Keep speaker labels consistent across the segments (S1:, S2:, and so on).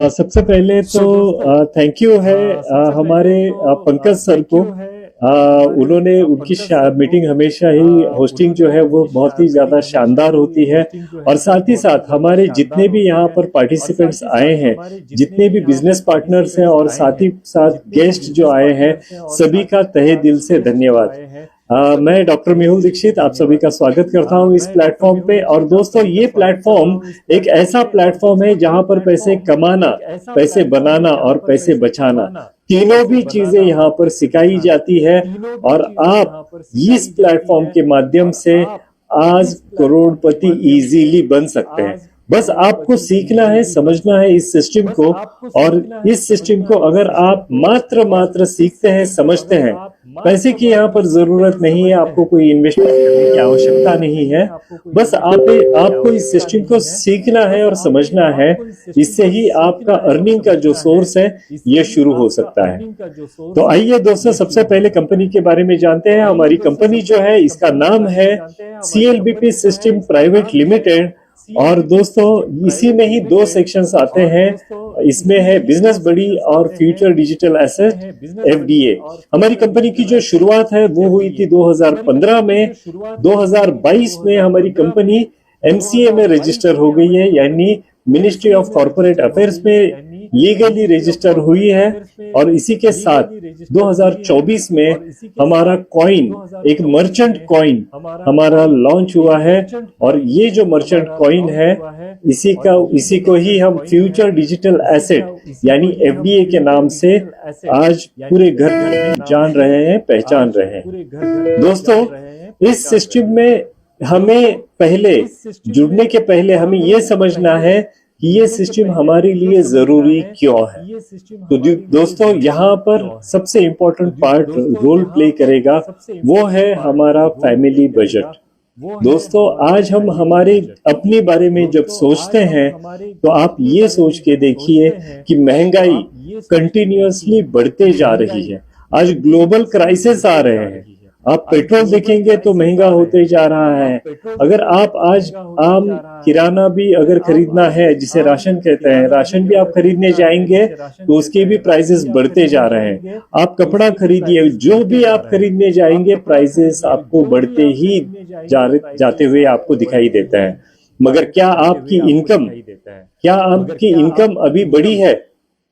S1: सबसे पहले तो थैंक यू है हमारे पंकज सर को। उन्होंने उनकी मीटिंग हमेशा ही होस्टिंग जो है वो बहुत ही ज्यादा शानदार होती है। और साथ ही साथ हमारे जितने भी यहाँ पर पार्टिसिपेंट्स आए हैं, जितने भी बिजनेस पार्टनर्स हैं और साथ ही साथ गेस्ट जो आए हैं, सभी का तहे दिल से धन्यवाद। मैं डॉक्टर मेहुल दीक्षित आप सभी का स्वागत करता हूं इस प्लेटफॉर्म पे। और दोस्तों, ये प्लेटफॉर्म एक ऐसा प्लेटफॉर्म है जहां पर पैसे कमाना, पैसे बनाना और पैसे बचाना, तीनों भी चीजें यहाँ पर सिखाई जाती है। और आप इस प्लेटफॉर्म के माध्यम से आज करोड़पति इजीली बन सकते हैं। बस आपको सीखना है, समझना है इस सिस्टम को। और इस सिस्टम को अगर आप मात्र सीखते हैं, समझते हैं, पैसे की यहाँ पर जरूरत नहीं है, आपको कोई इन्वेस्टमेंट करने की आवश्यकता नहीं है। बस आपको इस सिस्टम को सीखना है और समझना है। इससे ही आपका अर्निंग का जो सोर्स है ये शुरू हो सकता है। तो आइए दोस्तों, सबसे पहले कंपनी के बारे में जानते हैं। हमारी कंपनी जो है इसका नाम है CLBP सिस्टम प्राइवेट लिमिटेड। और दोस्तों, इसी में ही दो सेक्शंस आते हैं। इसमें है बिजनेस बड़ी और फ्यूचर डिजिटल एसेट FDA। हमारी कंपनी की जो शुरुआत है वो हुई थी 2015 में। 2022 में हमारी कंपनी MCA में रजिस्टर हो गई है, यानी मिनिस्ट्री ऑफ कॉर्पोरेट अफेयर्स में लीगली रजिस्टर हुई है। और इसी के साथ 2024 में हमारा कॉइन, एक मर्चेंट कॉइन हमारा लॉन्च हुआ है। और ये जो मर्चेंट कॉइन है, इसी को ही हम फ्यूचर डिजिटल एसेट यानी FDA के नाम से आज पूरे घर में जान रहे हैं, पहचान रहे हैं। दोस्तों, इस सिस्टम में हमें पहले जुड़ने के पहले हमें ये समझना है कि ये सिस्टम हमारे लिए जरूरी क्यों है। तो दोस्तों, यहाँ पर सबसे इम्पोर्टेंट पार्ट रोल प्ले करेगा, वो है हमारा फैमिली बजट। दोस्तों, आज हम हमारे अपने बारे में जब सोचते हैं तो आप ये सोच के देखिए कि महंगाई कंटिन्यूअसली बढ़ते जा रही है। आज ग्लोबल क्राइसिस आ रहे हैं। आप पेट्रोल देखेंगे तो महंगा होते जा रहा है। अगर आप आज आम किराना भी अगर खरीदना है, जिसे राशन कहते हैं, राशन भी आप खरीदने जाएंगे तो उसके भी प्राइसेस बढ़ते जा रहे हैं। आप कपड़ा खरीदिए, जो भी आप खरीदने जाएंगे प्राइसेस आपको बढ़ते ही जाते हुए आपको दिखाई देता है। मगर क्या आपकी इनकम अभी बढ़ी है?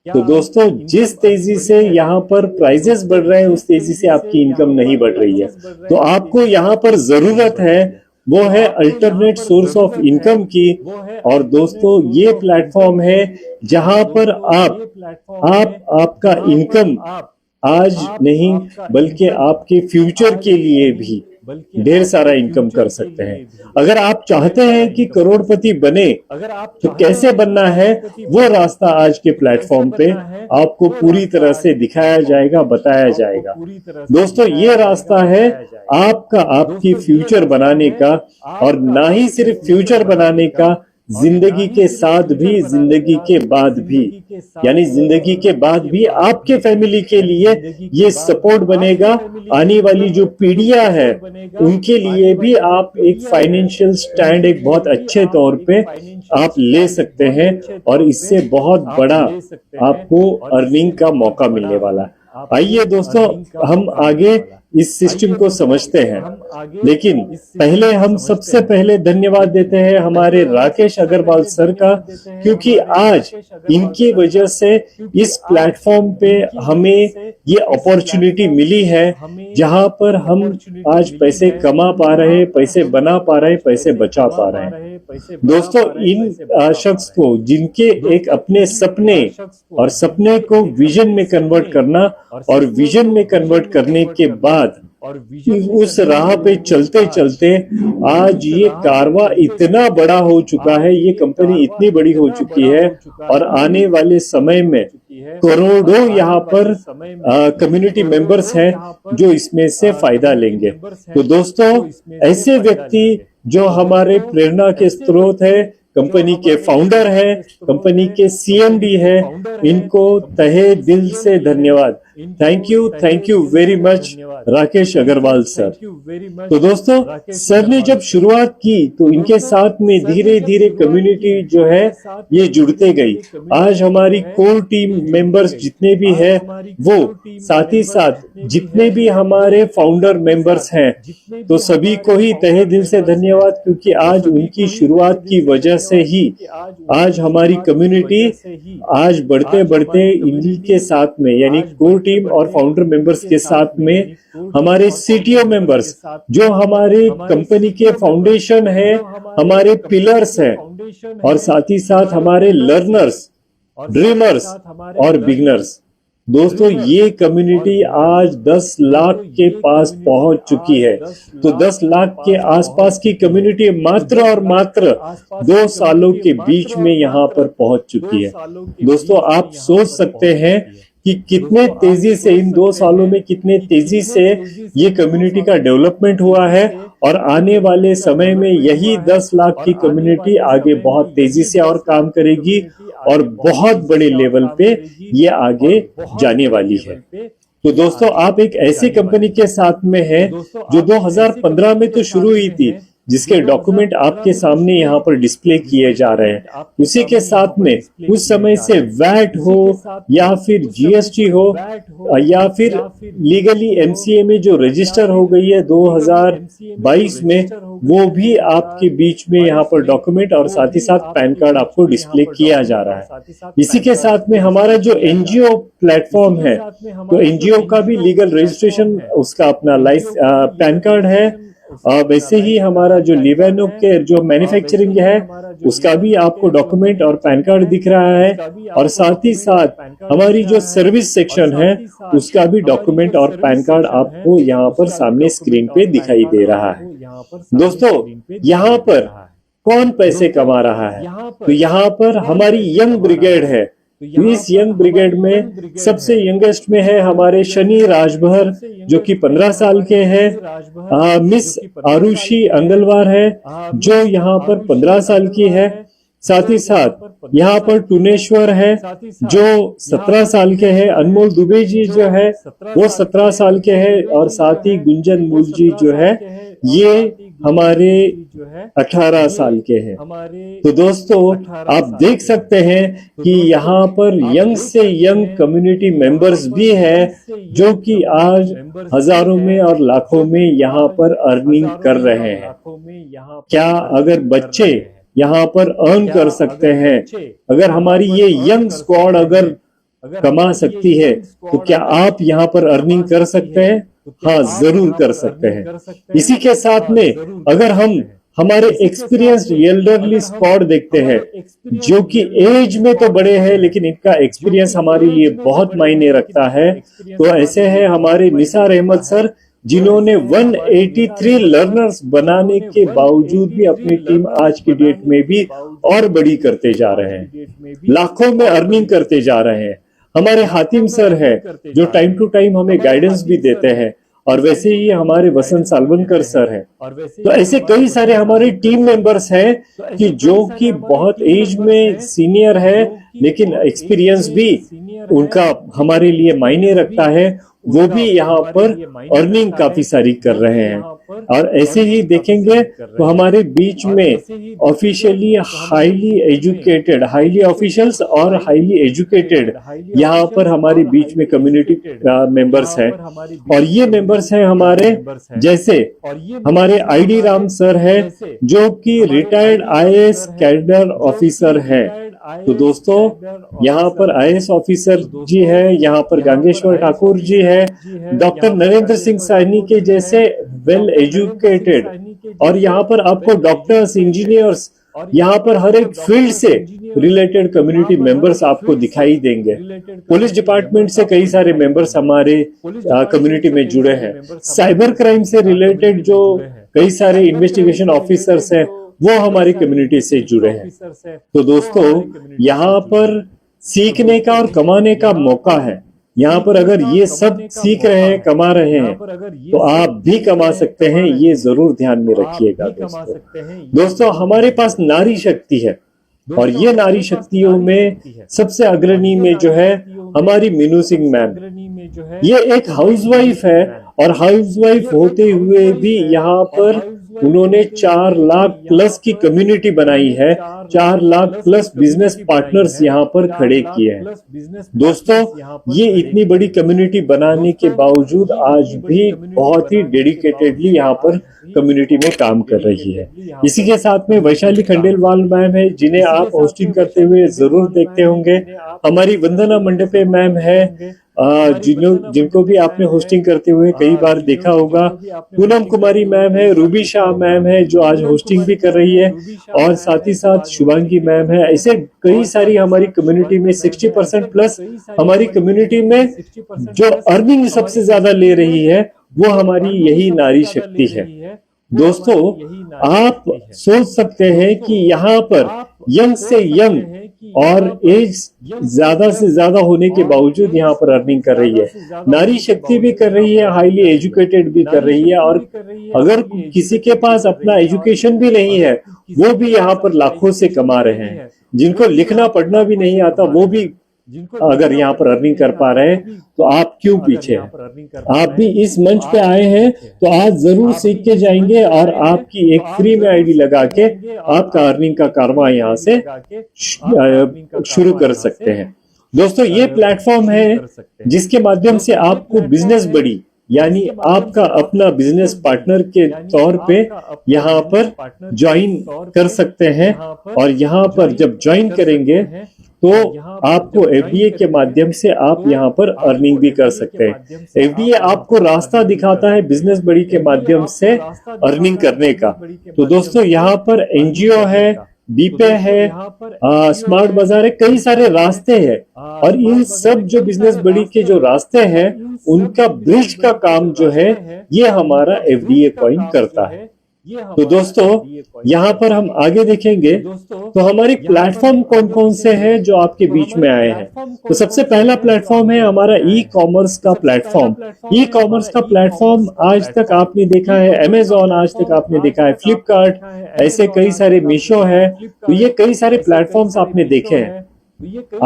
S1: तो दोस्तों, जिस तेजी से यहाँ पर प्राइसेस बढ़ रहे हैं उस तेजी से आपकी इनकम नहीं बढ़ रही है। तो आपको यहाँ पर जरूरत है, वो है अल्टरनेट सोर्स ऑफ इनकम की। और दोस्तों, ये प्लेटफॉर्म है जहां पर आपका इनकम आज नहीं बल्कि आपके फ्यूचर के लिए भी ढेर सारा इनकम कर सकते हैं। अगर आप चाहते हैं कि करोड़पति बने तो कैसे बनना है, वो रास्ता आज के प्लेटफॉर्म पे आपको पूरी तरह से दिखाया जाएगा, बताया जाएगा। दोस्तों, ये रास्ता है आपकी फ्यूचर बनाने का। और ना ही सिर्फ फ्यूचर बनाने का, जिंदगी के साथ भी, जिंदगी के बाद भी, यानी जिंदगी के बाद भी आपके फैमिली के लिए ये सपोर्ट बनेगा। आने वाली जो पीढ़ियां है उनके लिए भी आप एक फाइनेंशियल स्टैंड एक बहुत अच्छे तौर पे आप ले सकते हैं। और इससे बहुत बड़ा आपको अर्निंग का मौका मिलने वाला है। आइए दोस्तों, हम आगे इस सिस्टम को समझते हैं। लेकिन पहले हम सबसे पहले धन्यवाद देते हैं हमारे राकेश अग्रवाल सर का, क्योंकि आज इनकी वजह से इस प्लेटफॉर्म पे हमें ये अपॉर्चुनिटी मिली है जहां पर हम आज पैसे कमा पा रहे, पैसे बना पा रहे, पैसे बचा पा रहे हैं। दोस्तों, इन शख्स को जिनके एक अपने सपने को विजन में कन्वर्ट करना और विजन में कन्वर्ट करने के बाद उस राह पे चलते चलते आज ये कारवां इतना बड़ा हो चुका है, ये कंपनी इतनी बड़ी हो चुकी है। और आने वाले समय में करोड़ों यहाँ पर कम्युनिटी मेंबर्स हैं जो इसमें से फायदा लेंगे। तो दोस्तों, ऐसे व्यक्ति जो हमारे प्रेरणा के स्रोत है, कंपनी के फाउंडर है, कंपनी के CMD है, इनको तहे दिल से धन्यवाद। Thank you very much Rakesh Agarwal sir. तो दोस्तों, सर ने जब शुरुआत की तो इनके साथ में धीरे धीरे कम्युनिटी जो है ये जुड़ते गई। आज हमारी कोर टीम मेंबर्स जितने भी है वो, साथ ही साथ जितने भी हमारे फाउंडर मेंबर्स हैं, तो सभी को ही तहे दिल से धन्यवाद, क्योंकि आज उनकी शुरुआत की वजह से ही आज हमारी कम्युनिटी आज बढ़ते बढ़ते इन्हीं के साथ में, यानी कोर टीम और फाउंडर मेंबर्स के साथ में हमारे सीटीओ मेंबर्स जो हमारे कंपनी के फाउंडेशन है, हमारे पिलर्स हैं, और साथ ही साथ हमारे लर्नर्स, ड्रीमर्स और बिगनर्स। दोस्तों, ये कम्युनिटी आज 10 लाख के पास पहुंच चुकी है। तो 10 लाख के आसपास की कम्युनिटी मात्र और मात्र 2 सालों के बीच में यहाँ पर पहुंच चुकी है। दोस्तों, आप सोच सकते हैं कि कितने तेजी से इन 2 सालों में कितने तेजी से ये कम्युनिटी का डेवलपमेंट हुआ है, और आने वाले समय में यही 10 लाख की कम्युनिटी आगे बहुत तेजी से और काम करेगी और बहुत बड़े लेवल पे ये आगे जाने वाली है। तो दोस्तों, आप एक ऐसी कंपनी के साथ में हैं जो 2015 में तो शुरू हुई थी, जिसके डॉक्यूमेंट आपके सामने यहाँ पर डिस्प्ले किए जा रहे हैं। उसी के साथ में उस समय से वैट हो या फिर जीएसटी हो या फिर लीगली एमसीए में जो रजिस्टर हो गई है 2022 में, वो भी आपके बीच में यहाँ पर डॉक्यूमेंट और साथ ही साथ पैन कार्ड आपको डिस्प्ले किया जा रहा है। इसी के साथ में हमारा जो एनजीओ प्लेटफॉर्म है, तो एनजीओ का भी लीगल रजिस्ट्रेशन, उसका अपना पैन कार्ड है। वैसे ही हमारा जो लिवेनो के जो मैन्युफैक्चरिंग है, उसका भी आपको डॉक्यूमेंट और पैन कार्ड दिख रहा है, और साथ ही साथ हमारी जो सर्विस सेक्शन है उसका भी डॉक्यूमेंट और पैन कार्ड आपको यहाँ पर सामने स्क्रीन पे दिखाई दे रहा है। दोस्तों, यहाँ पर कौन पैसे कमा रहा है? तो यहाँ पर हमारी यंग ब्रिगेड है। इस यंग ब्रिगेड में सबसे यंगेस्ट में है हमारे शनि राजभर, जो कि 15 साल के हैं। मिस आरुषि अंगलवार है, जो यहाँ पर 15 साल की है। साथ ही साथ यहाँ पर टुनेश्वर है, जो 17 साल के हैं। अनमोल दुबे जी जो है वो 17 साल के हैं, और साथ ही गुंजन मूल जी जो है ये हमारे 18 साल के हैं। तो दोस्तों, आप देख सकते हैं कि यहाँ पर यंग से यंग कम्युनिटी मेंबर्स भी हैं, जो कि आज हजारों में और लाखों में यहाँ पर अर्निंग कर रहे हैं। क्या अगर बच्चे यहाँ पर अर्न कर सकते हैं, अगर हमारी ये यंग स्क्वाड अगर कमा सकती है, तो क्या आप यहाँ पर अर्निंग कर सकते हैं? हाँ, जरूर कर सकते हैं। इसी के साथ में अगर हम हमारे एक्सपीरियंस्ड एल्डरली स्क्वाड देखते हैं, जो कि एज में तो बड़े हैं लेकिन इनका एक्सपीरियंस हमारे लिए बहुत मायने रखता है। तो ऐसे हैं हमारे निसार अहमद सर, जिन्होंने 183 लर्नर्स बनाने के बावजूद भी अपनी टीम आज की डेट में भी और बड़ी करते जा रहे हैं, लाखों में अर्निंग करते जा रहे हैं। हमारे हातिम सर है, जो टाइम टू टाइम हमें गाइडेंस भी देते हैं, और वैसे ही हमारे वसंत सालवनकर सर हैं। तो ऐसे कई सारे हमारे टीम मेंबर्स हैं कि जो कि बहुत एज में सीनियर है, लेकिन एक्सपीरियंस भी उनका हमारे लिए मायने रखता है। वो भी यहाँ पर अर्निंग काफी सारी कर रहे हैं। और ऐसे ही देखेंगे तो हमारे बीच में officially highly educated, highly officials और हाईली एजुकेटेड यहाँ पर हमारे बीच में कम्युनिटी मेंबर्स हैं। और ये मेंबर्स हैं हमारे, जैसे हमारे आईडी राम सर है, जो कि रिटायर्ड आईएएस कैडर ऑफिसर है। तो दोस्तों, यहाँ पर आईएएस ऑफिसर जी है, यहाँ पर गंगेश्वर ठाकुर जी है, डॉक्टर नरेंद्र सिंह सैनी के जैसे वेल एजुकेटेड, और यहाँ पर आपको डॉक्टर्स, इंजीनियर्स, यहाँ पर हर एक फील्ड से रिलेटेड कम्युनिटी मेंबर्स आपको दिखाई देंगे। पुलिस डिपार्टमेंट से कई सारे मेंबर्स हमारे कम्युनिटी में जुड़े हैं। साइबर क्राइम से रिलेटेड जो कई सारे इन्वेस्टिगेशन ऑफिसर्स हैं, वो हमारी कम्युनिटी से जुड़े हैं। तो दोस्तों, यहाँ पर सीखने का और कमाने का मौका है। यहाँ पर अगर ये सब सीख रहे हैं, कमा रहे हैं, तो आप भी कमा सकते हैं। ये जरूर ध्यान में रखिएगा दोस्तों। हमारे पास नारी शक्ति है, और ये नारी शक्तियों में सबसे अग्रणी में जो है हमारी मीनू सिंह मैम। ये एक हाउसवाइफ है और हाउसवाइफ होते हुए भी यहाँ पर उन्होंने 4 लाख प्लस की कम्युनिटी बनाई है, 4 लाख प्लस बिजनेस पार्टनर्स यहाँ पर खड़े किए हैं। दोस्तों, ये इतनी बड़ी कम्युनिटी बनाने के बावजूद आज भी बहुत ही डेडिकेटेडली यहाँ पर कम्युनिटी में काम कर रही है। इसी के साथ में वैशाली खंडेलवाल मैम है, जिन्हें आप होस्टिंग करते हुए जरूर देखते होंगे। हमारी वंदना मंडपे मैम है, जिनको भी आपने होस्टिंग करते हुए कई बार देखा होगा। पूनम कुमारी मैम है, रूबी शाह मैम है जो आज होस्टिंग भी कर रही है, और साथ ही साथ शुभांगी मैम है। ऐसे कई सारी हमारी कम्युनिटी में 60% प्लस हमारी कम्युनिटी में जो अर्निंग सबसे ज्यादा ले रही है वो हमारी यही नारी शक्ति है। दोस्तों, आप सोच सकते हैं कि यहाँ पर यंग से यंग और एज ज्यादा से ज्यादा होने के बावजूद यहाँ पर अर्निंग कर रही है। नारी शक्ति भी कर रही है, हाईली एजुकेटेड भी कर रही है, और अगर किसी के पास अपना एजुकेशन भी नहीं है वो भी यहाँ पर लाखों से कमा रहे हैं। जिनको लिखना पढ़ना भी नहीं आता वो भी अगर यहाँ पर अर्निंग कर पा रहे हैं, तो आप क्यों पीछे हैं? आप भी इस मंच पे आए हैं तो आज जरूर सीख के जाएंगे और आपकी एक फ्री में आईडी लगा के आपका अर्निंग का कारवां यहाँ से शुरू कर सकते हैं। दोस्तों, ये प्लेटफॉर्म है जिसके माध्यम से आपको बिजनेस बड़ी, यानी आपका अपना बिजनेस पार्टनर के तौर पे यहाँ पर ज्वाइन कर सकते हैं। और यहाँ पर जब ज्वाइन करेंगे तो आपको एफडीए के माध्यम से आप यहाँ पर अर्निंग भी कर सकते हैं। एफडीए आपको रास्ता दिखाता है बिजनेस बड़ी के माध्यम से अर्निंग करने का। तो दोस्तों, यहाँ पर एनजीओ है, बीपे है, स्मार्ट बाजार है, कई सारे रास्ते हैं, और इन सब जो बिजनेस बड़ी के जो रास्ते हैं उनका ब्रिज का काम जो है ये हमारा एफडीए कॉइन करता है। तो दोस्तों, यहाँ पर हम आगे देखेंगे तो हमारे प्लेटफॉर्म कौन कौन से हैं जो आपके बीच में आए हैं। तो सबसे पहला प्लेटफॉर्म है हमारा ई कॉमर्स का प्लेटफॉर्म। ई कॉमर्स का प्लेटफॉर्म आज तक आपने देखा है अमेजॉन, आज तक आपने देखा है फ्लिपकार्ट, ऐसे कई सारे मीशो है। तो ये कई सारे प्लेटफॉर्म्स आपने देखे हैं।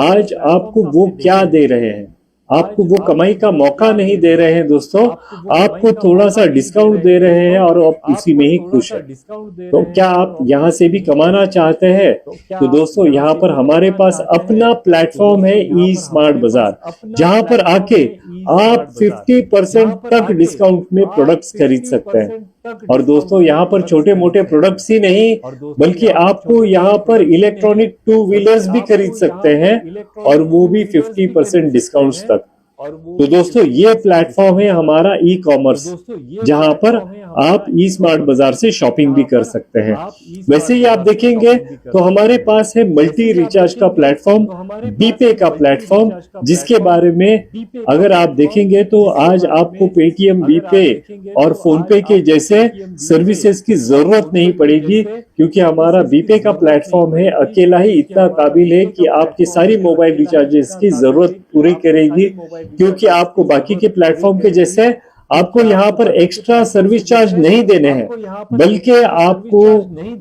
S1: आज आपको वो क्या दे रहे हैं? आपको वो कमाई का मौका नहीं दे रहे हैं दोस्तों, आपको थोड़ा सा डिस्काउंट दे रहे हैं और आप उसी में ही खुश हैं। तो क्या आप यहाँ से भी कमाना चाहते हैं? तो दोस्तों, यहाँ पर हमारे पास अपना प्लेटफॉर्म है ई स्मार्ट बाजार, जहाँ पर आके आप 50% तक डिस्काउंट में प्रोडक्ट्स खरीद सकते हैं। और दोस्तों, यहाँ पर छोटे मोटे प्रोडक्ट्स ही नहीं बल्कि आपको यहाँ पर इलेक्ट्रॉनिक 2 व्हीलर्स भी खरीद सकते हैं, और वो भी 50% डिस्काउंट तक। तो दोस्तों, ये प्लेटफॉर्म है हमारा ई कॉमर्स, जहां पर आप ई स्मार्ट बाजार से शॉपिंग भी कर सकते हैं। वैसे ही आप देखेंगे तो हमारे पास है मल्टी रिचार्ज का प्लेटफॉर्म, बीपे का प्लेटफॉर्म, जिसके बारे में अगर आप देखेंगे तो आज आपको पेटीएम, बीपे और फोन पे के जैसे सर्विसेज की जरूरत नहीं पड़ेगी, क्योंकि हमारा बीपे का प्लेटफॉर्म है अकेला ही इतना काबिल है कि आपकी सारी मोबाइल रिचार्जेस की जरूरत पूरी करेगी। क्योंकि आपको बाकी के प्लेटफॉर्म के जैसे आपको यहाँ पर एक्स्ट्रा सर्विस चार्ज नहीं देने हैं, बल्कि आपको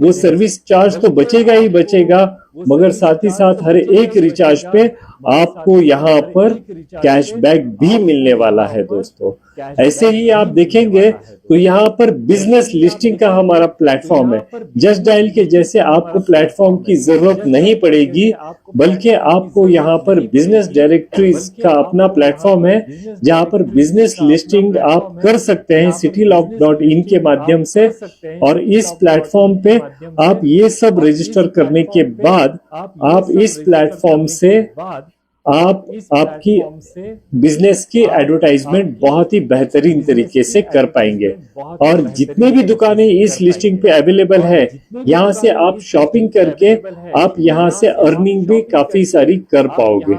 S1: वो सर्विस चार्ज तो बचेगा ही बचेगा, मगर साथ ही साथ हर एक रिचार्ज पे आपको यहाँ पर कैशबैक भी मिलने वाला है। दोस्तों, ऐसे ही आप देखेंगे तो यहाँ पर बिजनेस लिस्टिंग का हमारा प्लेटफॉर्म है। जस्ट डायल के जैसे आपको प्लेटफॉर्म की जरूरत नहीं पड़ेगी, बल्कि आपको यहाँ पर बिजनेस डायरेक्टरीज का अपना प्लेटफॉर्म है, जहाँ पर बिजनेस लिस्टिंग आप कर सकते हैं citylock.in के माध्यम से। और इस प्लेटफॉर्म पे आप ये सब रजिस्टर करने के बाद आप इस प्लेटफॉर्म से आपकी बिजनेस की एडवर्टाइजमेंट बहुत ही बेहतरीन तरीके से कर पाएंगे। और जितने भी दुकानें इस लिस्टिंग पे अवेलेबल है, यहाँ से आप शॉपिंग करके आप यहाँ से अर्निंग भी काफी सारी कर पाओगे।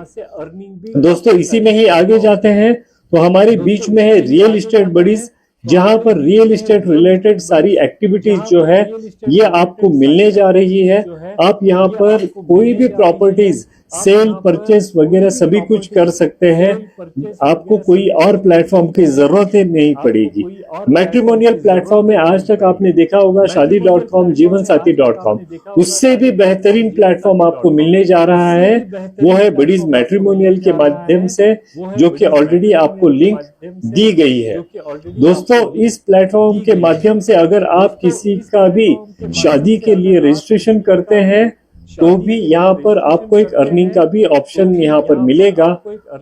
S1: दोस्तों, इसी में ही आगे जाते हैं तो हमारे बीच में है रियल एस्टेट बडीज, जहां पर रियल एस्टेट रिलेटेड सारी एक्टिविटीज जो है ये आपको मिलने जा रही है। आप यहाँ पर कोई भी प्रॉपर्टीज सेल परचेस वगैरह सभी कुछ कर सकते हैं। आपको कोई और प्लेटफॉर्म की जरूरत ही नहीं पड़ेगी। मैट्रिमोनियल प्लेटफॉर्म में आज तक आपने देखा होगा शादी.com, जीवनसाथी.com, उससे भी बेहतरीन प्लेटफॉर्म आपको मिलने जा रहा है, वो है बडीज मैट्रिमोनियल के माध्यम से, जो कि ऑलरेडी आपको लिंक दी गई है। दोस्तों, इस प्लेटफॉर्म के माध्यम से अगर आप किसी का भी शादी के लिए रजिस्ट्रेशन करते हैं तो भी यहाँ पर आपको एक अर्निंग का भी ऑप्शन यहाँ पर मिलेगा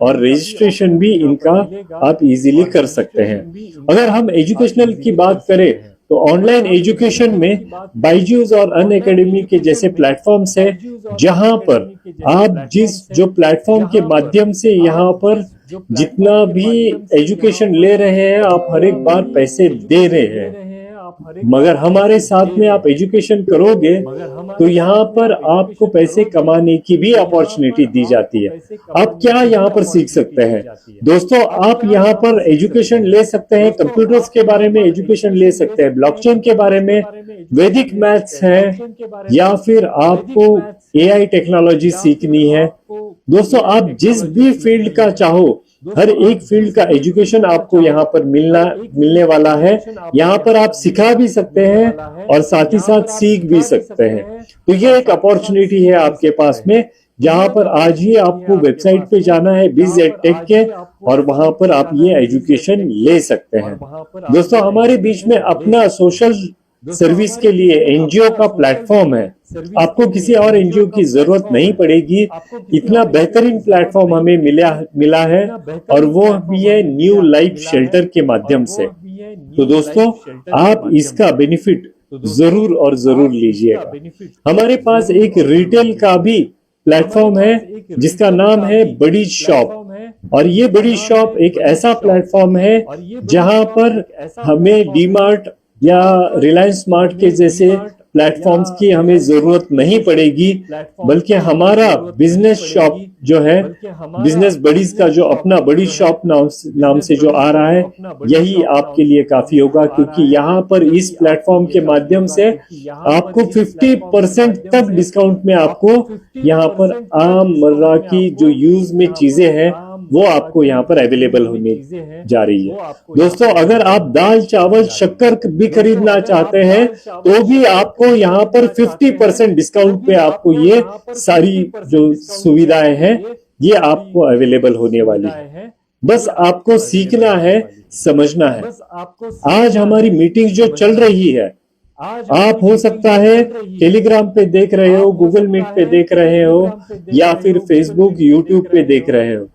S1: और रजिस्ट्रेशन भी इनका आप इजीली कर सकते हैं। अगर हम एजुकेशनल की बात करें तो ऑनलाइन एजुकेशन में बायजूस और अनअकैडमी के जैसे प्लेटफॉर्म्स है, जहां पर आप जो प्लेटफॉर्म के माध्यम से यहाँ पर जितना भी एजुकेशन ले रहे हैं, आप हर एक बार पैसे दे रहे हैं, मगर हमारे साथ में आप एजुकेशन करोगे तो यहाँ पर आपको पैसे कमाने की भी अपॉर्चुनिटी दी जाती है। आप क्या यहाँ पर सीख सकते हैं दोस्तों? आप यहाँ पर एजुकेशन ले सकते हैं, कंप्यूटर्स के बारे में एजुकेशन ले सकते हैं, ब्लॉकचेन के बारे में, वैदिक मैथ्स है, या फिर आपको एआई टेक्नोलॉजी सीखनी है। दोस्तों, आप जिस भी फील्ड का चाहो, हर एक फील्ड का एजुकेशन आपको यहाँ पर मिलने वाला है। यहाँ पर आप सिखा भी सकते हैं और साथ ही साथ सीख भी सकते हैं। तो ये एक अपॉर्चुनिटी है आपके पास में, जहां पर आज ही आपको वेबसाइट पे जाना है BizEdTech के, और वहां पर आप ये एजुकेशन ले सकते हैं। दोस्तों, हमारे बीच में अपना सोशल सर्विस के लिए एनजीओ का प्लेटफॉर्म है। आपको किसी और एनजीओ की जरूरत नहीं पड़ेगी। इतना बेहतरीन प्लेटफॉर्म हमें मिला है, और वो भी है न्यू लाइफ शेल्टर के माध्यम से। तो दोस्तों, आप इसका बेनिफिट जरूर और जरूर लीजिएगा। हमारे पास एक रिटेल का भी प्लेटफॉर्म है जिसका नाम है बड़ी शॉप, और ये बड़ी शॉप एक ऐसा प्लेटफॉर्म है जहां पर हमें डीमार्ट या रिलायंस स्मार्ट के जैसे प्लेटफॉर्म्स की हमें जरूरत नहीं पड़ेगी, बल्कि हमारा बिजनेस शॉप जो है, बिजनेस बडीज का जो अपना बड़ी शॉप नाम से जो आ रहा है, यही आपके लिए काफी होगा। क्योंकि यहाँ पर इस प्लेटफॉर्म के माध्यम से आपको 50% तक डिस्काउंट में आपको यहाँ पर आम मर्रा की जो यूज में चीजें हैं वो आपको यहाँ पर अवेलेबल होने जा रही है। दोस्तों, अगर आप दाल चावल शक्कर भी खरीदना चाहते हैं तो भी आपको यहाँ पर 50% डिस्काउंट पे आपको ये सारी जो सुविधाएं हैं ये आपको अवेलेबल होने वाली है। बस आपको सीखना है, समझना है। आज हमारी मीटिंग जो चल रही है, आप हो सकता है टेलीग्राम पे देख रहे हो, गूगल मीट पे देख रहे हो, या फिर फेसबुक यूट्यूब पे देख रहे हो,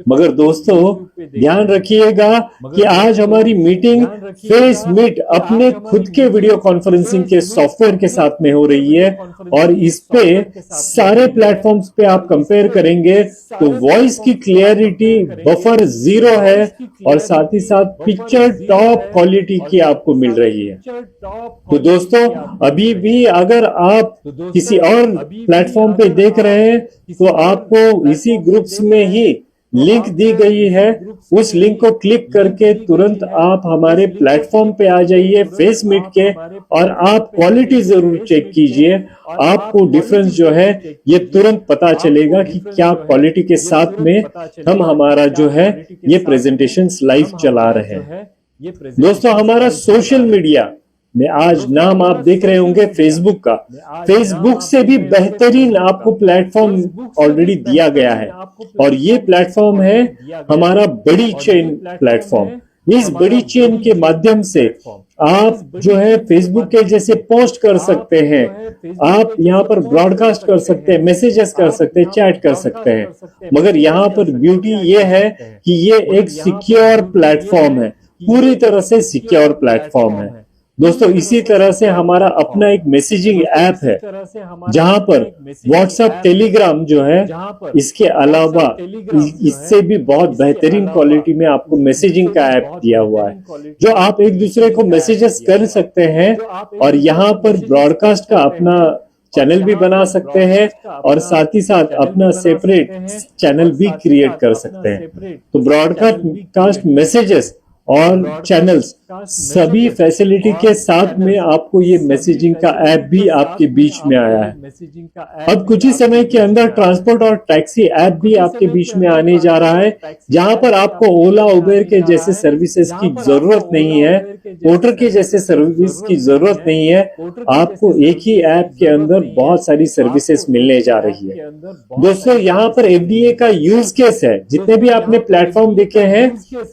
S1: मगर दोस्तों ध्यान रखिएगा कि आज हमारी मीटिंग फेस मीट अपने खुद के वीडियो कॉन्फ्रेंसिंग के सॉफ्टवेयर के साथ में हो रही है, और इस पे सारे प्लेटफॉर्म्स पे आप कंपेयर करेंगे तो वॉइस की क्लियरिटी बफर 0 है, और साथ ही साथ पिक्चर टॉप क्वालिटी की आपको मिल रही है। तो दोस्तों, अभी भी अगर आप किसी और प्लेटफॉर्म पे देख रहे हैं तो आपको इसी ग्रुप्स में ही लिंक दी गई है, उस लिंक को क्लिक करके तुरंत आप हमारे प्लेटफॉर्म पे आ जाइए फेस मीट के, और आप क्वालिटी जरूर चेक कीजिए। आपको डिफरेंस जो है ये तुरंत पता चलेगा कि क्या क्वालिटी के साथ में हम हमारा जो है ये प्रेजेंटेशंस लाइव चला रहे हैं। दोस्तों, हमारा सोशल मीडिया में आज नाम आप देख रहे होंगे फेसबुक का। फेसबुक से भी बेहतरीन आपको प्लेटफॉर्म ऑलरेडी दिया गया है, और ये प्लेटफॉर्म है हमारा बड़ी चेन प्लेटफॉर्म। इस बड़ी चेन के माध्यम से आप जो है फेसबुक के जैसे पोस्ट कर सकते हैं, आप यहाँ पर ब्रॉडकास्ट कर सकते हैं, मैसेजेस कर सकते हैं, चैट कर सकते हैं। मगर यहाँ पर ब्यूटी ये है कि ये एक सिक्योर प्लेटफॉर्म है, पूरी तरह से सिक्योर प्लेटफॉर्म है। दोस्तों, इसी तरह से हमारा अपना एक मैसेजिंग ऐप है, जहां पर व्हाट्सएप, टेलीग्राम जो है, इसके अलावा इससे भी बहुत बेहतरीन क्वालिटी में आपको मैसेजिंग का ऐप दिया हुआ है, जो आप एक दूसरे को मैसेजेस कर सकते हैं, और यहाँ पर ब्रॉडकास्ट का अपना चैनल भी बना सकते हैं, और साथ ही साथ अपना सेपरेट चैनल भी क्रिएट कर सकते हैं। तो ब्रॉडकास्ट मैसेजेस और चैनल्स सभी फैसिलिटी के साथ में आपको ये मैसेजिंग का ऐप भी आपके बीच में आया है। अब कुछ ही समय के अंदर ट्रांसपोर्ट और टैक्सी ऐप भी आपके बीच में आने जा रहा है, जहां पर आपको ओला उबेर के जैसे सर्विसेज की जरूरत नहीं है, पोर्टर के जैसे सर्विस की जरूरत नहीं है। आपको एक ही ऐप के अंदर बहुत सारी सर्विसेज मिलने जा रही है। दोस्तों, यहाँ पर एफडीए का यूज केस है, जितने भी आपने प्लेटफॉर्म देखे हैं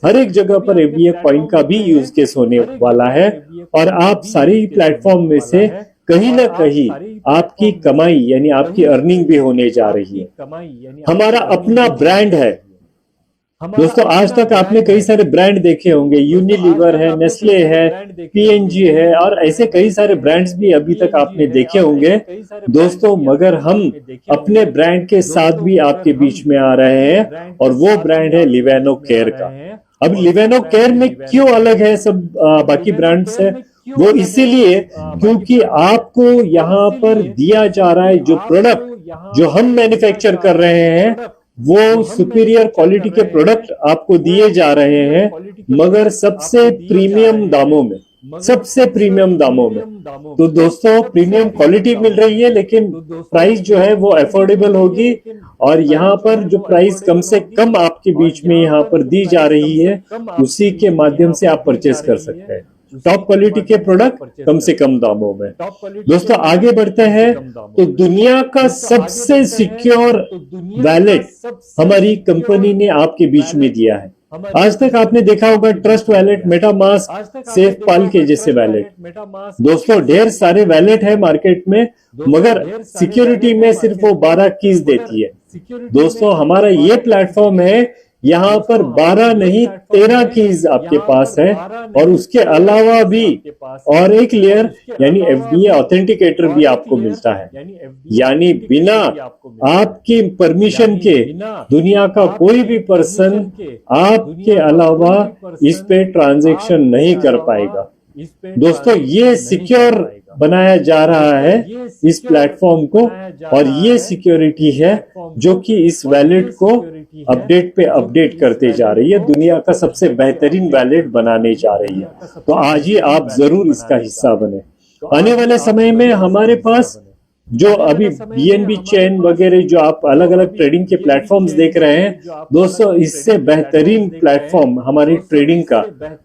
S1: हर एक जगह पर एफडीए कॉइन का भी यूज केस होने वाला है, और आप सारी प्लेटफॉर्म में से कहीं ना कहीं आपकी कमाई यानी आपकी अर्निंग भी होने जा रही है। हमारा अपना ब्रांड है दोस्तों। आज तक आपने कई सारे ब्रांड देखे होंगे, यूनिलीवर है, नेस्ले है, पीएनजी है, और ऐसे कई सारे ब्रांड्स भी अभी तक आपने देखे होंगे दोस्तों। मगर हम अपने ब्रांड के साथ भी आपके बीच में आ रहे हैं, और वो ब्रांड है लिवेनो केयर का। अब लिवेनो केयर में क्यों अलग है सब बाकी ब्रांड से? वो इसीलिए क्योंकि आपको यहाँ पर दिया जा रहा है जो प्रोडक्ट जो हम मैन्युफैक्चर कर रहे हैं, वो सुपीरियर क्वालिटी के प्रोडक्ट आपको दिए जा रहे हैं, मगर सबसे प्रीमियम दामों में, सबसे प्रीमियम दामों में। तो दोस्तों, प्रीमियम क्वालिटी मिल रही है, लेकिन प्राइस जो है वो अफोर्डेबल होगी, और यहाँ पर जो प्राइस कम से कम आपके बीच में यहाँ पर दी जा रही है, उसी के माध्यम से आप परचेस कर सकते हैं। टॉप क्वालिटी के प्रोडक्ट कम से कम दामों में। दोस्तों, आगे बढ़ते हैं तो दुनिया का सबसे सिक्योर वैलेट हमारी कंपनी ने आपके बीच में दिया है। आज तक आपने देखा होगा ट्रस्ट वैलेट, मेटामास्क, सेफ पाल के जैसे वैलेट। दोस्तों, ढेर सारे वैलेट है मार्केट में, मगर सिक्योरिटी में सिर्फ वो 12 कीज देती है। दोस्तों, हमारा ये प्लेटफॉर्म है, यहाँ पर 12 नहीं 13 कीज आपके पास है, और उसके अलावा भी और एक लेयर यानी एफडीए ऑथेंटिकेटर भी आपको मिलता है। यानी बिना आपकी परमिशन के दुनिया का कोई भी पर्सन आपके अलावा इस पे ट्रांजैक्शन नहीं कर पाएगा। दोस्तों, ये सिक्योर बनाया जा रहा है इस प्लेटफॉर्म को, और ये सिक्योरिटी है जो कि इस वैलेट को अपडेट पे अपडेट करते जा रही है, दुनिया का सबसे बेहतरीन वैलेट बनाने जा रही है। तो आज ही आप जरूर इसका हिस्सा बने। आने वाले समय में हमारे पास जो अभी बीएनबी चेन वगैरह जो आप अलग अलग ट्रेडिंग के प्लेटफॉर्म्स देख रहे हैं दोस्तों, इससे बेहतरीन प्लेटफॉर्म हमारी ट्रेडिंग का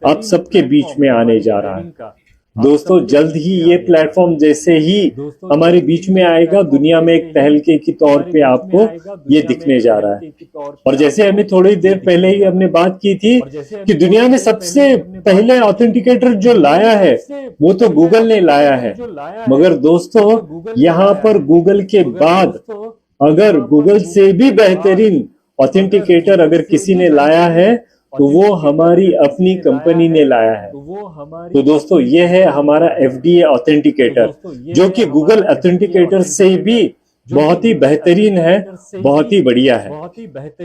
S1: आप सबके बीच में आने जा रहा है। दोस्तों, जल्द ही ये प्लेटफॉर्म जैसे ही हमारे बीच में आएगा, दुनिया में एक तहलके की तौर पे आपको ये दिखने जा रहा है। और जैसे हमें थोड़ी देर पहले ही हमने बात की थी कि दुनिया में सबसे पहले ऑथेंटिकेटर जो लाया है वो तो गूगल ने लाया है, मगर दोस्तों यहाँ पर गूगल के बाद अगर गूगल से भी बेहतरीन ऑथेंटिकेटर अगर किसी ने लाया है तो वो हमारी अपनी कंपनी ने लाया है। तो दोस्तों, ये है हमारा एफडीए ऑथेंटिकेटर, जो कि गूगल ऑथेंटिकेटर से भी बहुत ही बेहतरीन है, बहुत ही बढ़िया है।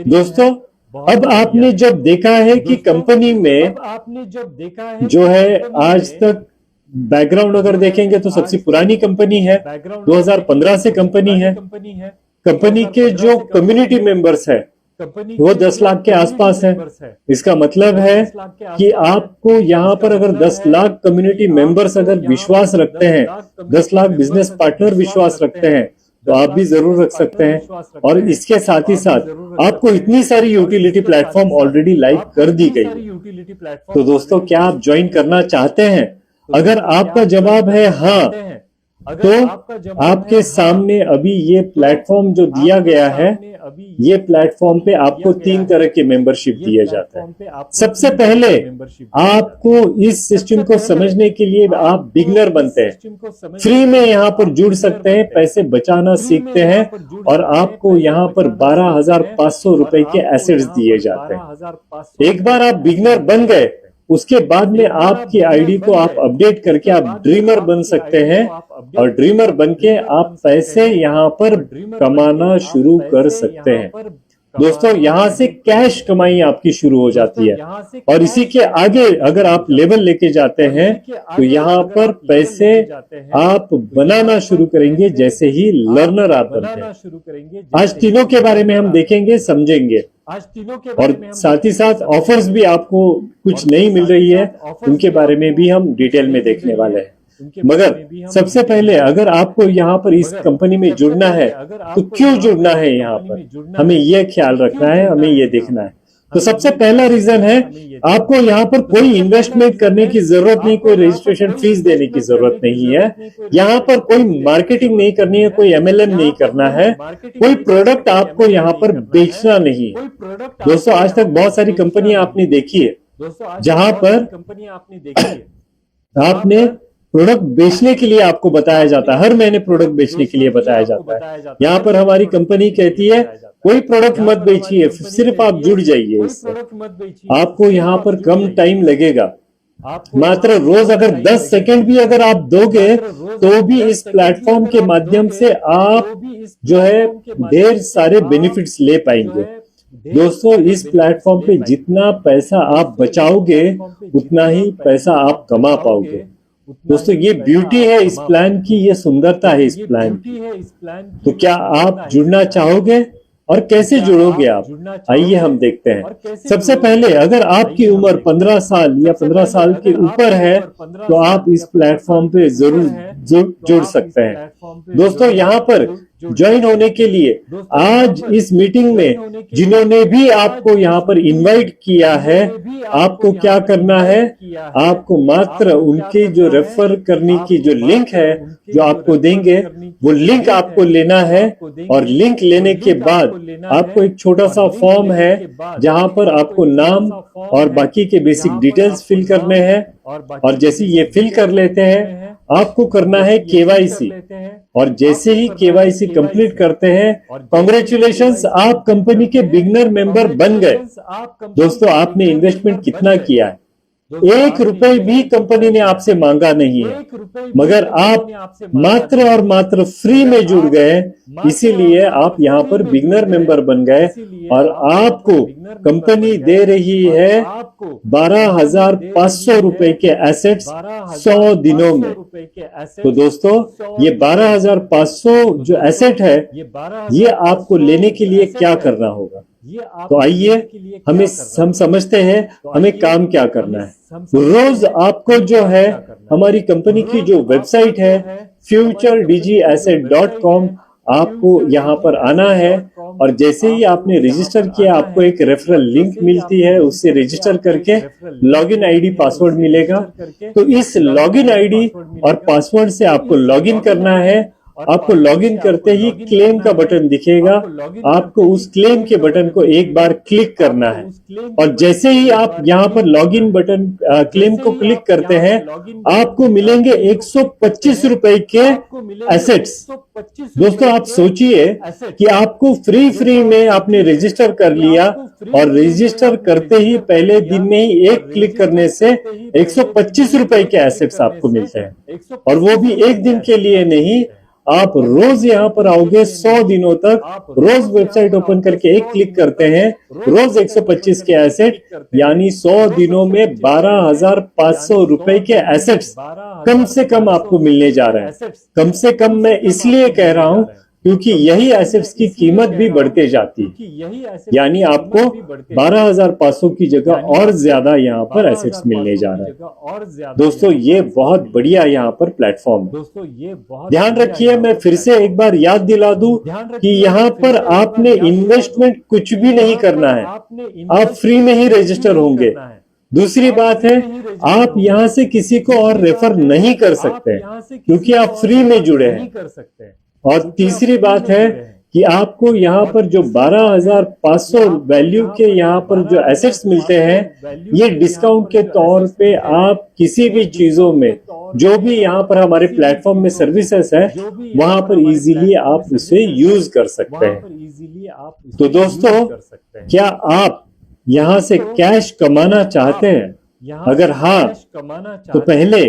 S1: दोस्तों, अब आपने जब देखा है कि कंपनी में जो है आज तक बैकग्राउंड अगर देखेंगे तो सबसे पुरानी कंपनी है, 2015 से कंपनी है। कंपनी के जो कम्युनिटी मेंबर्स है वो 10 लाख के आसपास है। इसका मतलब है कि आपको यहाँ पर अगर 10 लाख कम्युनिटी मेंबर्स अगर विश्वास रखते हैं, 10 लाख बिजनेस पार्टनर विश्वास रखते हैं, तो आप भी जरूर रख सकते हैं। और इसके साथ ही साथ आपको इतनी सारी यूटिलिटी प्लेटफॉर्म ऑलरेडी लाइव कर दी गई। तो दोस्तों, क्या आप ज्वाइन करना चाहते हैं? अगर आपका जवाब है हाँ, तो आपके सामने अभी ये प्लेटफॉर्म जो दिया गया है, ये प्लेटफॉर्म पे आपको 3 तरह के मेंबरशिप दिए जाते हैं। सबसे पहले आपको इस सिस्टम को समझने के लिए आप बिगनर बनते हैं, फ्री में यहाँ पर जुड़ सकते हैं, पैसे बचाना सीखते हैं, और आपको यहाँ पर 12,500 रुपए के एसेट्स दिए जाते हैं। एक बार आप बिगनर बन गए, उसके बाद में आपकी आईडी को आप अपडेट करके आप ड्रीमर बन सकते हैं, और ड्रीमर बन के आप पैसे यहाँ पर कमाना शुरू कर सकते हैं। दोस्तों, यहाँ से कैश कमाई आपकी शुरू हो जाती है। और इसी के आगे अगर आप लेवल लेके जाते हैं तो यहाँ पर पैसे आप बनाना शुरू करेंगे जैसे ही लर्नर आप बनते हैं। आज तीनों के बारे में हम देखेंगे, समझेंगे, और साथ ही साथ ऑफर्स भी आपको कुछ नहीं मिल रही है, उनके बारे में भी हम डिटेल में देखने वाले हैं। मगर सबसे पहले अगर आपको यहाँ पर इस कंपनी में जुड़ना है तो क्यों जुड़ना है, यहाँ पर हमें यह ख्याल रखना है, हमें यह देखना है। तो सबसे पहला रीजन है आपको यहाँ पर कोई इन्वेस्टमेंट करने की जरूरत नहीं, कोई रजिस्ट्रेशन फीस देने की जरूरत नहीं है, यहाँ पर कोई मार्केटिंग नहीं करनी है, कोई एमएलएम नहीं करना है, कोई प्रोडक्ट आपको यहाँ पर बेचना नहीं है। दोस्तों आज तक बहुत सारी कंपनियां आपने देखी है जहां पर आपने प्रोडक्ट बेचने के लिए आपको बताया जाता है, हर महीने प्रोडक्ट बेचने के लिए बताया जाता है। यहाँ पर हमारी कंपनी कहती है कोई प्रोडक्ट मत बेचिए, सिर्फ आप जुड़ जाइए इससे। आपको यहाँ पर कम टाइम लगेगा, मात्र रोज अगर 10 सेकंड भी अगर आप दोगे तो भी इस प्लेटफॉर्म के माध्यम से आप जो है ढेर सारे बेनिफिट्स ले पाएंगे। दोस्तों इस प्लेटफॉर्म पे जितना पैसा आप बचाओगे उतना ही पैसा आप कमा पाओगे। दोस्तों ये ब्यूटी है इस प्लान की, ये सुंदरता है इस प्लान की। तो क्या आप जुड़ना चाहोगे और कैसे जुड़ोगे आप, आइए हम देखते हैं। सबसे पहले अगर आपकी उम्र 15 साल या 15 साल के ऊपर है तो आप इस प्लेटफॉर्म पे जरूर जुड़ सकते हैं। दोस्तों यहाँ पर ज्वाइन होने के लिए आज इस मीटिंग में जिन्होंने भी आपको यहाँ पर इनवाइट किया है, आपको क्या करना है, आपको मात्र उनके जो रेफर करने की जो लिंक है जो आपको देंगे वो लिंक आपको लेना है। और लिंक लेने के बाद आपको एक छोटा सा फॉर्म है जहां पर आपको नाम और बाकी के बेसिक डिटेल्स फिल करने हैं। और जैसे ये फिल कर लेते हैं आपको करना है केवाईसी, और जैसे ही केवाईसी कंप्लीट करते हैं कांग्रेचुलेशंस, आप कंपनी के बिगनर मेंबर बन गए। दोस्तों आपने इन्वेस्टमेंट कितना किया है, 1 रुपए भी कंपनी ने आपसे मांगा नहीं है, मगर आप मात्र और मात्र फ्री में जुड़ गए, इसीलिए आप यहाँ पर बिगनर मेंबर बन गए। और आपको कंपनी दे रही है 12,500 रुपए के एसेट्स 100 दिनों में। तो दोस्तों ये 12,500 जो एसेट है ये आपको लेने के लिए क्या करना होगा, तो आइए हम समझते हैं हमें काम क्या करना है। रोज आपको जो है हमारी कंपनी की जो वेबसाइट है futureDigiAsset.com, आपको यहाँ पर आना है और जैसे ही आपने रजिस्टर किया आपको एक रेफरल लिंक मिलती है, उससे रजिस्टर करके लॉगिन आईडी पासवर्ड मिलेगा। तो इस लॉगिन आईडी और पासवर्ड से आपको लॉगिन करना है। आपको लॉगिन करते ही क्लेम का बटन दिखेगा, आपको उस क्लेम के बटन को एक बार क्लिक करना है। और जैसे ही आप यहाँ पर लॉगिन बटन क्लेम को क्लिक करते हैं आपको मिलेंगे 125 रुपए के एसेट्स। दोस्तों आप सोचिए कि आपको फ्री में आपने रजिस्टर कर लिया और रजिस्टर करते ही पहले दिन में ही एक क्लिक करने से 125 रुपए के एसेट्स आपको मिलते हैं। और वो भी एक दिन के लिए नहीं, आप रोज यहाँ पर आओगे 100 दिनों तक, रोज वेबसाइट ओपन करके एक क्लिक करते हैं, रोज 125 के एसेट, यानी 100 दिनों में 12,500 रुपए के एसेट्स कम से कम आपको मिलने जा रहे हैं। कम से कम मैं इसलिए कह रहा हूं क्योंकि यही एसेट्स की कीमत भी बढ़ते जाती है, यानी आपको 12,500 की जगह और ज्यादा यहाँ पर एसेट्स मिलने जा रहा है। दोस्तों ये बहुत बढ़िया यहाँ पर प्लेटफॉर्म है। ध्यान रखिए, मैं फिर से एक बार याद दिला दूं कि यहाँ पर आपने इन्वेस्टमेंट कुछ भी नहीं करना है, आप फ्री में ही रजिस्टर होंगे। दूसरी बात है आप यहाँ से किसी को और रेफर नहीं कर सकते क्योंकि आप फ्री में जुड़े हैं। और तीसरी बात है कि आपको यहाँ पर जो 12,500 वैल्यू के यहाँ पर जो एसेट्स मिलते हैं ये डिस्काउंट के तौर पे आप किसी भी चीजों में जो भी यहाँ पर हमारे प्लेटफॉर्म में सर्विसेज है वहां पर इजीली आप इसे यूज कर सकते हैं। तो दोस्तों क्या आप यहाँ से कैश कमाना चाहते हैं? अगर हाँ तो पहले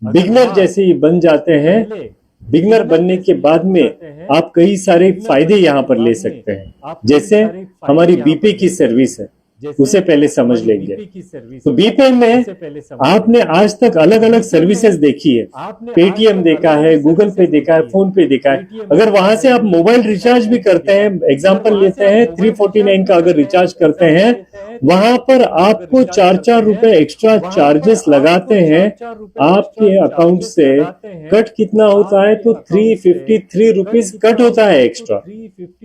S1: बिगनर जैसे ही बन जाते हैं बिगनर बनने के बाद में आप कई सारे फायदे यहाँ पर ले सकते हैं। जैसे हमारी बीपे की सर्विस है, उसे पहले समझ लेंगे। तो बीपे में आपने आज तक अलग अलग सर्विसेज देखी है, पेटीएम देखा है, गूगल पे देखा है, फोन पे देखा है। अगर वहां से आप मोबाइल रिचार्ज भी करते हैं, एग्जांपल लेते हैं 349 का अगर रिचार्ज करते हैं, वहां पर आपको 4-4 रुपए एक्स्ट्रा चार्जेस लगाते हैं। आपके अकाउंट से कट कितना होता है? तो 353 रुपीज कट होता है एक्स्ट्रा।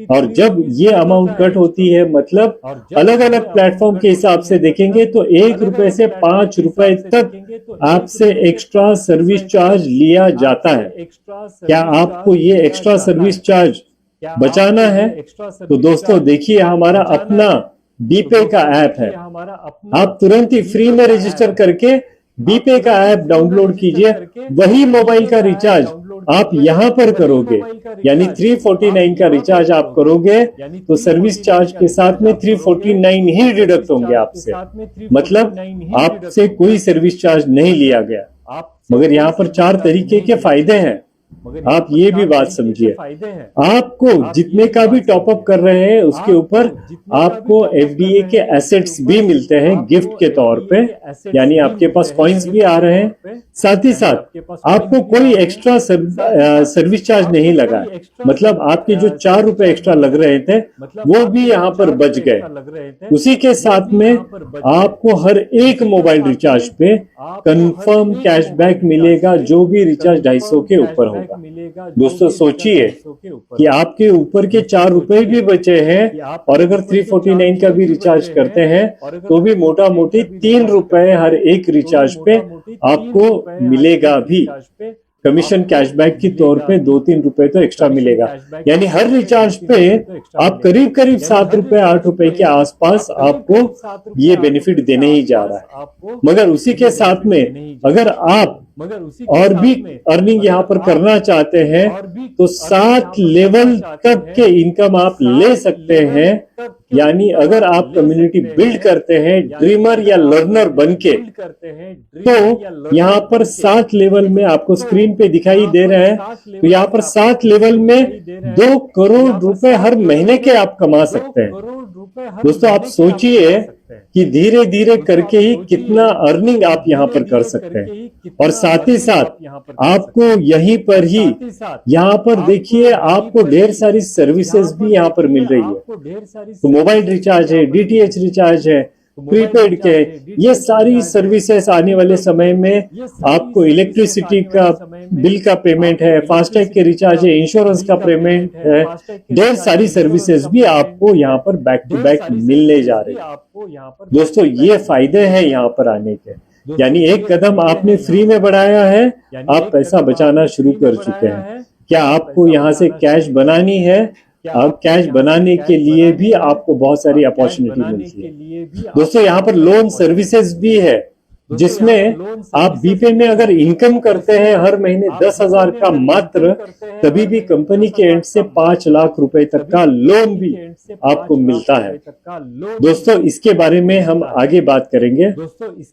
S1: और जब ये अमाउंट कट होती है, मतलब अलग अलग प्लेटफॉर्म के हिसाब से देखेंगे तो 1 रुपए से 5 रुपए तक आपसे एक्स्ट्रा सर्विस चार्ज लिया जाता है। क्या आपको ये एक्स्ट्रा सर्विस चार्ज बचाना है? तो दोस्तों देखिए, हमारा अपना बीपे का ऐप है। आप तुरंत ही फ्री में रजिस्टर करके बीपे का ऐप डाउनलोड कीजिए। वही मोबाइल का रिचार्ज आप यहाँ पर करोगे, यानी 349 का रिचार्ज आप करोगे तो सर्विस चार्ज के साथ में 349 ही डिडक्ट होंगे आपसे। मतलब आपसे कोई सर्विस चार्ज नहीं लिया गया। मगर यहाँ पर 4 तरीके के फायदे हैं, आप ये भी बात समझिए। आपको जितने का भी टॉपअप कर रहे हैं उसके ऊपर आपको एफडीए के एसेट्स भी मिलते हैं गिफ्ट के तौर पे, यानी आपके पास कॉइन्स भी आ रहे हैं। साथ ही साथ आपको कोई एक्स्ट्रा सर्विस चार्ज नहीं लगा, मतलब आपके जो 4 रुपए एक्स्ट्रा लग रहे थे वो भी यहाँ पर बच गए। उसी के साथ में आपको हर एक मोबाइल रिचार्ज पे कंफर्म कैशबैक मिलेगा, जो भी रिचार्ज 250 के ऊपर होगा। दोस्तों सोचिए कि आपके ऊपर के 4 रुपए भी बचे हैं, और अगर 349 का भी रिचार्ज करते हैं तो भी मोटा मोटी 3 रुपए हर एक रिचार्ज पे आपको मिलेगा भी। कमीशन कैशबैक के तौर पे 2-3 रुपए तो एक्स्ट्रा मिलेगा, यानी हर रिचार्ज पे आप करीब करीब 7 रुपए 8 रुपए के आसपास आपको ये बेनिफिट देने ही जा रहा है। मगर उसी के साथ में अगर आप और भी अर्निंग यहाँ पर करना चाहते हैं तो 7 लेवल तक के इनकम आप ले सकते हैं। यानी अगर आप कम्युनिटी बिल्ड करते हैं ड्रीमर या लर्नर बनके, तो यहाँ पर 7 लेवल में आपको स्क्रीन पे दिखाई दे रहे हैं, तो यहाँ पर 7 लेवल में 2 करोड़ रुपए हर महीने के आप कमा सकते हैं। दोस्तों आप सोचिए कि धीरे धीरे करके ही कितना अर्निंग आप यहाँ पर कर सकते हैं। और साथ ही साथ आपको यहीं पर ही, यहाँ पर देखिए, आपको ढेर सारी सर्विसेज भी यहाँ पर मिल रही है। तो मोबाइल रिचार्ज है, डीटीएच रिचार्ज है, प्रीपेड के, ये सारी सर्विसेज आने वाले समय में आपको इलेक्ट्रिसिटी का बिल का पेमेंट है, फास्टैग के रिचार्ज है, इंश्योरेंस का पेमेंट है, ढेर सारी सर्विसेज भी आपको यहाँ पर बैक टू बैक मिलने जा रही है। दोस्तों ये फायदे हैं यहाँ पर आने के, यानी एक कदम आपने फ्री में बढ़ाया है, आप पैसा बचाना शुरू कर चुके हैं। क्या आपको यहाँ से कैश बनानी है? अब कैश बनाने के लिए भी आपको बहुत सारी अपॉर्चुनिटी मिलती है। दोस्तों यहाँ पर लोन सर्विसेज भी है, जिसमें आप बीपे में अगर इनकम करते हैं हर महीने 10,000 का मात्र, तभी भी कंपनी के एंड से 5 लाख रुपए तक का लोन भी आपको मिलता है। दोस्तों इसके बारे में हम आगे बात करेंगे।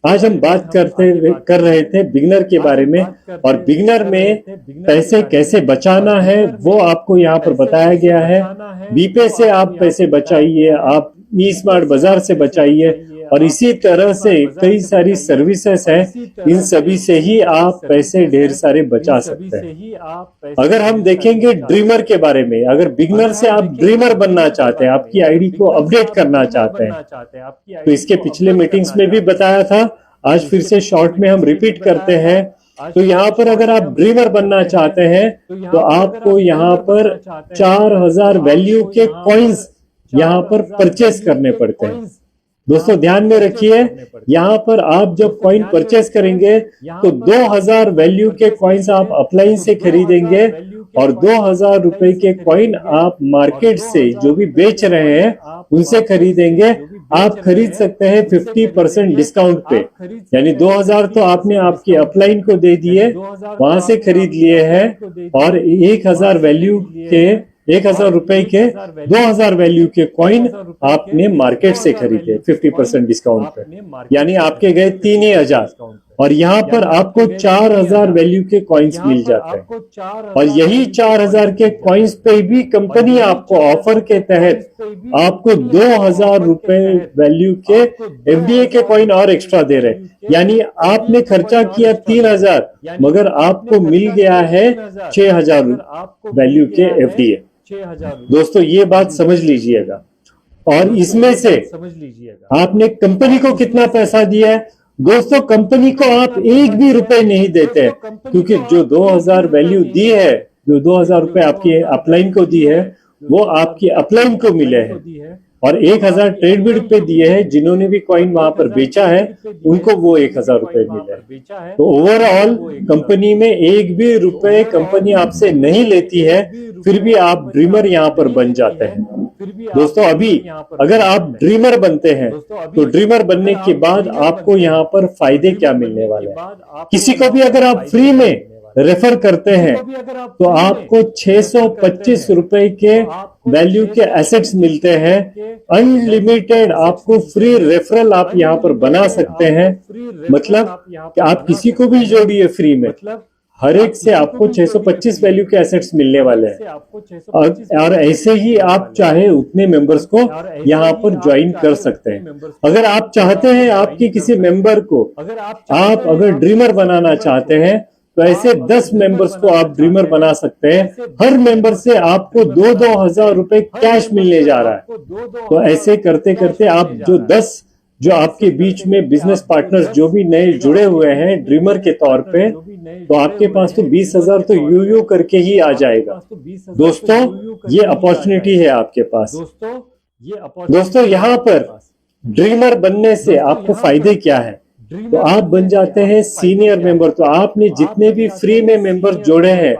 S1: आज हम बात कर रहे थे बिगनर के बारे में, और बिगनर में पैसे कैसे बचाना है वो आपको यहाँ पर बताया गया है। बीपे से आप पैसे बचाइए, आप ई स्मार्ट बाजार से बचाइए, और इसी तरह से कई सारी सर्विसेज हैं, इन सभी से ही आप पैसे ढेर सारे बचा सकते हैं। अगर हम देखेंगे ड्रीमर के बारे में, अगर बिगनर से आप ड्रीमर बनना चाहते हैं, आपकी आईडी को अपडेट करना चाहते हैं, तो इसके पिछले मीटिंग्स में भी बताया था, आज फिर से शॉर्ट में हम रिपीट करते हैं। तो यहाँ पर अगर आप ड्रीमर बनना चाहते हैं तो आपको यहाँ पर 4000 वैल्यू के कॉइन्स यहाँ पर परचेस करने पड़ते हैं। दोस्तों ध्यान में रखिए, यहाँ पर आप जब कॉइन परचेस करेंगे तो 2000 वैल्यू के कॉइन्स आप अपलाइन से खरीदेंगे, और 2000 रुपए के कॉइन आप मार्केट से जो भी बेच रहे हैं उनसे खरीदेंगे। आप खरीद सकते हैं 50% डिस्काउंट पे, यानी 2000 तो आपने आपकी अपलाइन को दे दिए, वहां से खरीद लिए हैं, और 1000 वैल्यू के 1000 रुपए के 2000 वैल्यू के कॉइन आपने मार्केट से खरीदे 50% डिस्काउंट पे, यानी आपके गए 3000। और यहाँ पर आपको 4000 वैल्यू के कॉइन्स मिल जाते हैं और यही 4000 के कॉइन्स पे भी कंपनी आपको ऑफर के तहत आपको 2000 रुपए वैल्यू के एफडीए के कॉइन और एक्स्ट्रा दे रहे हैं। यानी आपने खर्चा किया 3000 मगर आपको मिल गया है 6000 वैल्यू के एफडीए। दोस्तों ये बात समझ लीजिएगा। और इसमें से आपने कंपनी को कितना पैसा दिया है? दोस्तों कंपनी को आप एक भी रुपए नहीं देते, क्योंकि जो 2000 वैल्यू दी है, जो 2000 रुपए आपकी अपलाइन को दी है, वो आपकी अपलाइन को मिले हैं और 1000 ट्रेड बिड पे दिए हैं। जिन्होंने भी कॉइन वहां पर बेचा है उनको वो 1000 रुपए मिले हैं। तो ओवरऑल कंपनी में एक भी रुपए कंपनी आपसे नहीं लेती है, फिर भी आप ड्रीमर यहाँ पर बन जाते हैं। दोस्तों अभी अगर आप ड्रीमर बनते हैं तो ड्रीमर बनने के बाद आपको यहाँ पर फायदे क्या मिलने वाले हैं? किसी को भी अगर आप फ्री में रेफर करते हैं तो आपको 625 रुपए के वैल्यू के एसेट्स मिलते हैं। अनलिमिटेड आपको फ्री रेफरल आप यहाँ पर बना सकते हैं। मतलब कि आप किसी को भी जोड़िए फ्री में, हर एक से आपको 625 वैल्यू के एसेट्स मिलने वाले हैं। और ऐसे ही आप चाहे उतने मेंबर्स को यहाँ पर ज्वाइन कर सकते हैं। अगर आप चाहते हैं आपकी किसी मेंबर को आप अगर ड्रीमर बनाना चाहते हैं तो ऐसे 10 मेंबर्स को आप ड्रीमर बना सकते हैं। हर मेंबर से आपको 2-2 हजार रुपए कैश मिलने जा रहा है। तो ऐसे करते करते आप जो 10 जो आपके बीच में बिजनेस पार्टनर्स जो भी नए जुड़े हुए हैं ड्रीमर के तौर पे, तो आपके पास तो 20,000 तो यू करके ही आ जाएगा। दोस्तों ये अपॉर्चुनिटी है आपके पास। दोस्तों यहाँ पर ड्रीमर बनने से आपको फायदे क्या है? तो आप बन जाते हैं सीनियर मेंबर। तो आपने जितने भी फ्री में मेंबर जोड़े हैं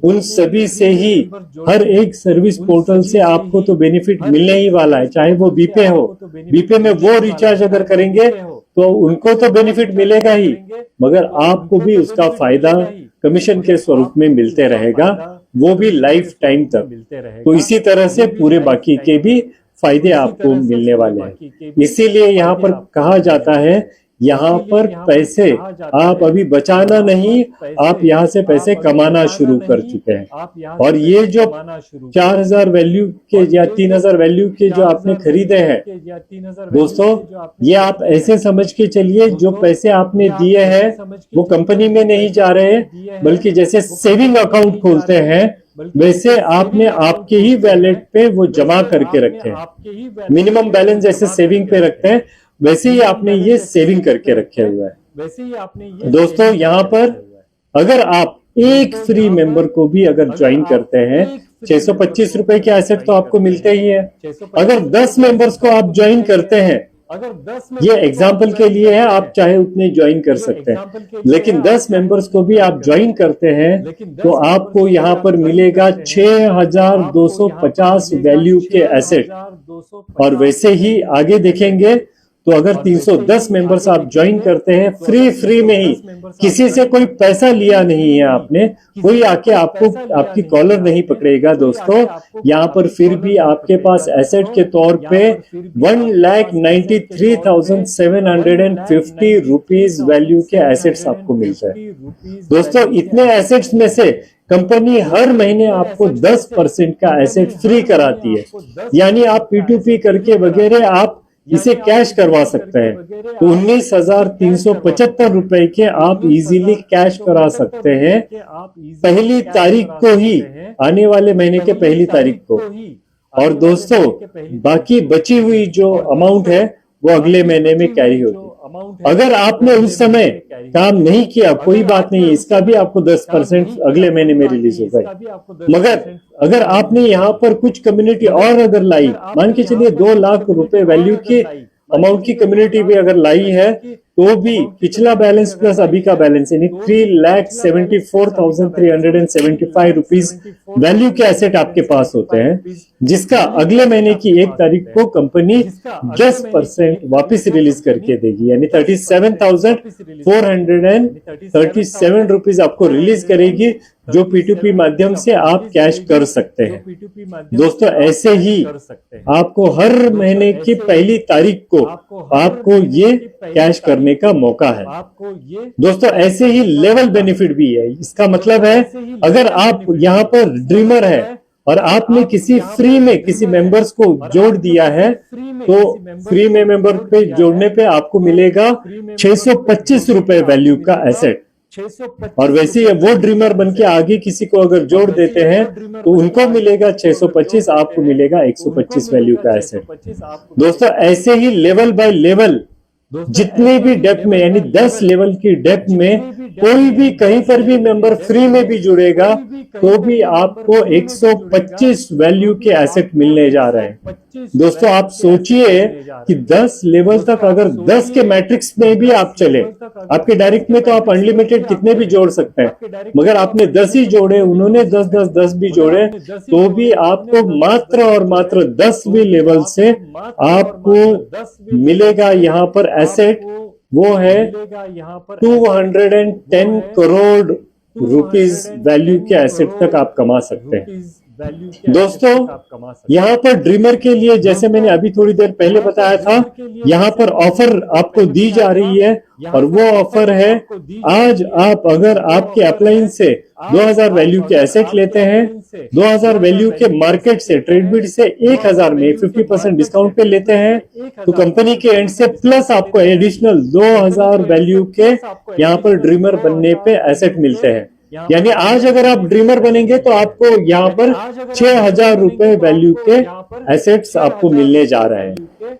S1: उन सभी से ही हर एक सर्विस पोर्टल से आपको तो बेनिफिट मिलने ही वाला है, चाहे वो बीपे हो। बीपे में वो रिचार्ज अगर करेंगे तो उनको तो बेनिफिट मिलेगा ही, मगर आपको भी उसका फायदा कमीशन के स्वरूप में मिलते रहेगा, वो भी लाइफ टाइम तक। तो इसी तरह से पूरे बाकी के भी फायदे आपको मिलने वाले हैं। इसीलिए यहाँ पर कहा जाता है यहाँ पर पैसे आप अभी बचाना नहीं, आप यहाँ से पैसे कमाना शुरू कर चुके हैं। और ये जो 4000 वैल्यू के या 3000 वैल्यू के जो आपने खरीदे हैं, दोस्तों ये आप ऐसे समझ के चलिए जो पैसे आपने दिए हैं वो कंपनी में नहीं जा रहे हैं, बल्कि जैसे सेविंग अकाउंट खोलते हैं वैसे आपने आपके ही वैलेट पे वो जमा करके रखे हैं। मिनिमम बैलेंस जैसे सेविंग पे रखते हैं वैसे ही आपने ये सेविंग करके रखे हुए हैं। दोस्तों यहाँ पर अगर आप एक फ्री मेंबर को भी अगर ज्वाइन करते हैं, 625 रुपए के एसेट तो आपको मिलते ही है। अगर 10 मेंबर्स को आप ज्वाइन करते हैं, ये एग्जाम्पल के लिए है, आप चाहे उतने ज्वाइन कर सकते हैं, लेकिन 10 मेंबर्स को भी आप ज्वाइन करते हैं तो आपको यहाँ पर मिलेगा 6250 वैल्यू के एसेट। और वैसे ही आगे देखेंगे तो अगर 310 मेंबर्स आप ज्वाइन करते हैं फ्री में ही, किसी से कोई पैसा लिया नहीं है आपने, कोई आके आपको आपकी कॉलर नहीं पकड़ेगा दोस्तों, यहाँ पर फिर भी आपके पास एसेट के तौर पे 1,93,750 रुपीज वैल्यू के एसेट्स आपको मिलते हैं। दोस्तों इतने एसेट्स में से कंपनी हर महीने आपको 10% का एसेट फ्री कराती है। यानी आप P2P करके वगैरह आप इसे कैश करवा सकते हैं। तो 19,375 रुपए के आप इजीली कैश करा सकते हैं पहली तारीख को ही, आने वाले महीने के पहली तारीख को। और दोस्तों बाकी बची हुई जो अमाउंट है वो अगले महीने में कैरी होगी। अगर आपने उस समय काम नहीं किया कोई बात नहीं, इसका भी आपको 10% अगले महीने में रिलीज होगा। मगर अगर आपने यहाँ पर कुछ कम्युनिटी और अगर लाई, मान के चलिए 2 लाख रुपए वैल्यू की अमाउंट की कम्युनिटी भी अगर लाई है, तो भी पिछला बैलेंस प्लस अभी का बैलेंस यानी 3,74,375 रुपीज वैल्यू के एसेट आपके पास होते हैं, जिसका अगले महीने की 1 तारीख को कंपनी 10% वापस रिलीज करके देगी। यानी 37,437 रुपीज आपको रिलीज करेगी, जो P2P माध्यम से आप कैश कर सकते हैं। दोस्तों ऐसे ही आपको हर महीने की पहली तारीख को आपको ये कैश करने का मौका है। दोस्तों ऐसे ही लेवल बेनिफिट भी है। इसका मतलब है अगर आप यहाँ पर ड्रीमर है और आपने किसी फ्री में किसी मेंबर्स को जोड़ दिया है तो फ्री में मेंबर पे जोड़ने पे आपको मिलेगा 625 रुपए वैल्यू का एसेट। और वैसे ही वो ड्रीमर बन के आगे किसी को अगर जोड़ देते हैं तो उनको मिलेगा 625, आपको मिलेगा 125 वैल्यू का एसेट। दोस्तों ऐसे ही लेवल बाय लेवल जितने भी डेप्थ में यानी 10 लेवल की डेप्थ में कोई भी कहीं पर भी मेंबर फ्री में भी जुड़ेगा तो भी आपको 125 वैल्यू के एसेट मिलने जा रहे हैं। दोस्तों आप सोचिए कि 10 लेवल तक अगर 10 के मैट्रिक्स में भी आप चले, आपके डायरेक्ट में तो आप अनलिमिटेड कितने भी जोड़ सकते हैं, मगर आपने 10 ही जोड़े, उन्होंने 10 भी जोड़े, तो भी आपको मात्र और मात्र 10वीं लेवल से आपको मिलेगा यहाँ पर एसेट, वो है 210 करोड़ रुपीस वैल्यू के एसेट तक आप कमा सकते हैं। दोस्तों यहाँ पर ड्रीमर के लिए जैसे मैंने अभी थोड़ी देर पहले बताया था, यहाँ पर ऑफर आपको दी जा रही है और वो ऑफर है आज आप अगर आपके अपलाइन से 2000 वैल्यू के एसेट लेते हैं, 2000 वैल्यू के मार्केट से ट्रेडबिट से 1000 में 50% डिस्काउंट पे लेते हैं तो कंपनी के एंड से प्लस आपको एडिशनल 2000 वैल्यू के यहाँ पर ड्रीमर बनने पे एसेट मिलते हैं। यानी आज अगर आप ड्रीमर बनेंगे तो आपको यहाँ पर 6000 रुपए वैल्यू के एसेट्स आपको मिलने जा रहे हैं।